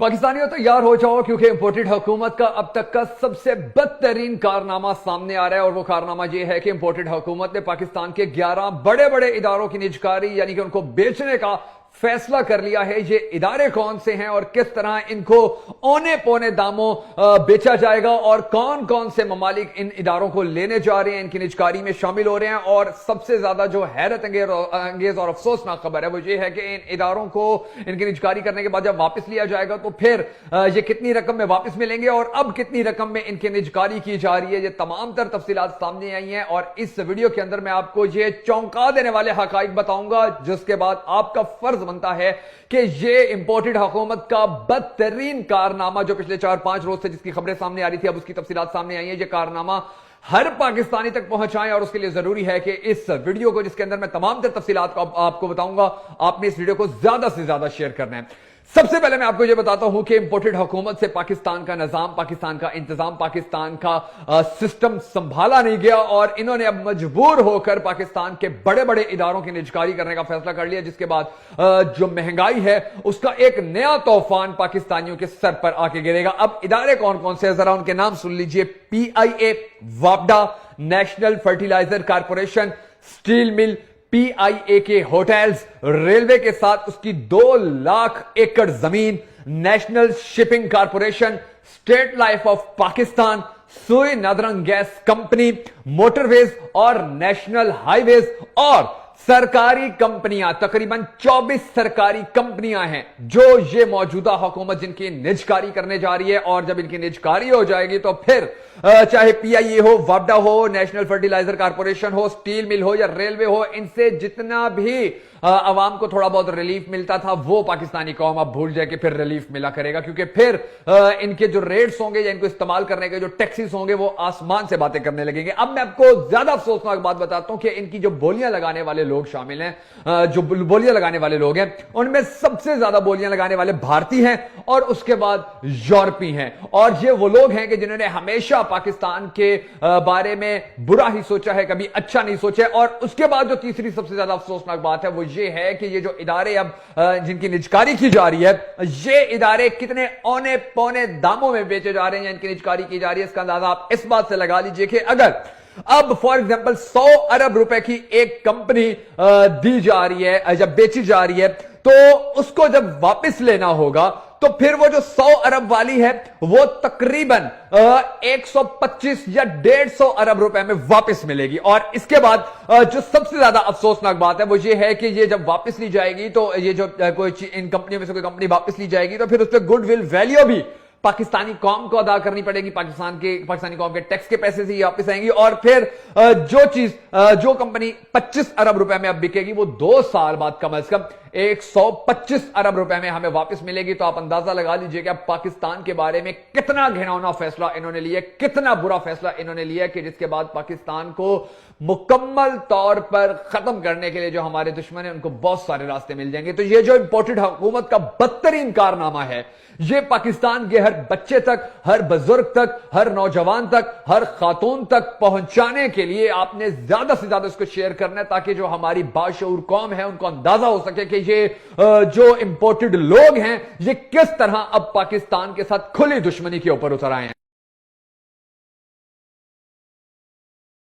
पाकिस्तानियों तैयार हो जाओ क्योंकि इंपोर्टेड हुकूमत का अब तक का सबसे बदतरीन कारनामा सामने आ रहा है और वो कारनामा ये है कि इंपोर्टेड हुकूमत ने पाकिस्तान के 11 बड़े बड़े इदारों की निजकारी यानी कि उनको बेचने का फैसला कर लिया है। ये इदारे कौन से हैं और किस तरह इनको औने पौने दामों बेचा जाएगा और कौन कौन से ममालिक इन इदारों को लेने जा रहे हैं, इनकी निजकारी में शामिल हो रहे हैं। और सबसे ज्यादा जो हैरत अंगेज और अफसोसनाक खबर है वो ये है कि इन इदारों को इनकी निजकारी करने के बाद जब वापस लिया जाएगा तो फिर ये कितनी रकम में वापस मिलेंगे और अब कितनी रकम में इनकी निजकारी की जा रही है। ये तमाम तर तफसीलात सामने आई हैं और इस वीडियो के अंदर मैं आपको ये चौंका देने वाले हकाइक बताऊंगा, जिसके बाद आपका फर्ज बनता है कि ये इंपोर्टेड हुकूमत का बदतरीन कारनामा जो पिछले 4-5 रोज से जिसकी खबरें सामने आ रही थी अब उसकी तफसीलात सामने आई है, ये कारनामा हर पाकिस्तानी तक पहुंचाएं। और उसके लिए जरूरी है कि इस वीडियो को, जिसके अंदर मैं तमाम तर तफसीलात को आपको बताऊंगा, आपने इस वीडियो को ज्यादा से ज्यादा शेयर करना है। सबसे पहले मैं आपको यह बताता हूं कि इंपोर्टेड हुकूमत से पाकिस्तान का निजाम, पाकिस्तान का इंतजाम, पाकिस्तान का सिस्टम संभाला नहीं गया और इन्होंने अब मजबूर होकर पाकिस्तान के बड़े बड़े इदारों की निजकारी करने का फैसला कर लिया, जिसके बाद जो महंगाई है उसका एक नया तूफान पाकिस्तानियों के सर पर आके गिरेगा। अब इदारे कौन कौन से, जरा उनके नाम सुन लीजिए। PIA, वापडा, national fertilizer corporation, steel mill, PIA के होटल्स, रेलवे के साथ उसकी 2 लाख एकड़ जमीन, national shipping corporation, state life of Pakistan, Sui northern gas company, motorways और नेशनल हाईवेज और सरकारी कंपनियां, तकरीबन 24 सरकारी कंपनियां हैं जो ये मौजूदा हुकूमत जिनकी निजकारी करने जा रही है। और जब इनकी निजकारी हो जाएगी तो फिर चाहे PIA हो, वापडा हो, नेशनल फर्टिलाइजर कारपोरेशन हो, स्टील मिल हो या रेलवे हो, इनसे जितना भी आवाम को थोड़ा बहुत रिलीफ मिलता था वो पाकिस्तानी कौम अब भूल जाए कि फिर रिलीफ मिला करेगा, क्योंकि फिर इनके जो रेट्स होंगे या इनको इस्तेमाल करने के जो टैक्सेस होंगे वो आसमान से बातें करने लगेंगे। अब मैं आपको ज्यादा अफसोसनाक बात बताता हूं कि इनकी जो बोलियां लगाने वाले लोग शामिल हैं, जो बोलियां लगाने वाले लोग हैं, उनमें सबसे ज्यादा बोलियां लगाने वाले भारतीय हैं और उसके बाद यूरोपीय हैं। और ये वो लोग हैं कि जिन्होंने हमेशा पाकिस्तान के बारे में बुरा ही सोचा है, कभी अच्छा नहीं सोचा। और उसके बाद जो तीसरी सबसे ज्यादा अफसोसनाक बात है वो ये है कि ये जो इदारे अब जिनकी निजकारी की जा रही है, ये इदारे कितने औने पौने दामों में बेचे जा रहे हैं, इनकी निजकारी की जा रही है। इसका अंदाजा आप इस बात से लगा लीजिए कि अगर अब फॉर एग्जांपल 100 अरब रुपए की एक कंपनी दी जा रही है, जब बेची जा रही है, तो उसको जब वापस लेना होगा तो फिर वो जो 100 अरब वाली है वो तकरीबन 125 या 150 अरब रुपए में वापस मिलेगी। और इसके बाद जो सबसे ज्यादा अफसोसनाक बात है वो ये है कि ये जब वापस ली जाएगी तो ये जो कोई इन कंपनियों में से कोई कंपनी वापस ली जाएगी तो फिर उस पर गुडविल वैल्यू भी पाकिस्तानी कौम को अदा करनी पड़ेगी, पाकिस्तानी कौम के टैक्स के पैसे से ही वापस आएंगी। और फिर जो कंपनी 25 अरब रुपए में अब बिकेगी वो 2 साल बाद कम से कम 125 अरब रुपए में हमें वापस मिलेगी। तो आप अंदाजा लगा लीजिए कि अब पाकिस्तान के बारे में कितना घिनौना फैसला इन्होंने लिया, कितना बुरा फैसला इन्होंने लिया कि जिसके बाद पाकिस्तान को मुकम्मल तौर पर खत्म करने के लिए जो हमारे दुश्मन है उनको बहुत सारे रास्ते मिल जाएंगे। तो ये जो इंपोर्टेड हुकूमत का बदतरीन कारनामा है, ये पाकिस्तान के हर बच्चे तक, हर बुजुर्ग तक, हर नौजवान तक, हर खातून तक पहुंचाने के लिए आपने ज्यादा से ज्यादा इसको शेयर करना है, ताकि जो हमारी बाशऊर कौम है उनको अंदाजा हो सके कि ये जो इंपोर्टेड लोग हैं ये किस तरह अब पाकिस्तान के साथ खुली दुश्मनी के ऊपर उतर आए हैं।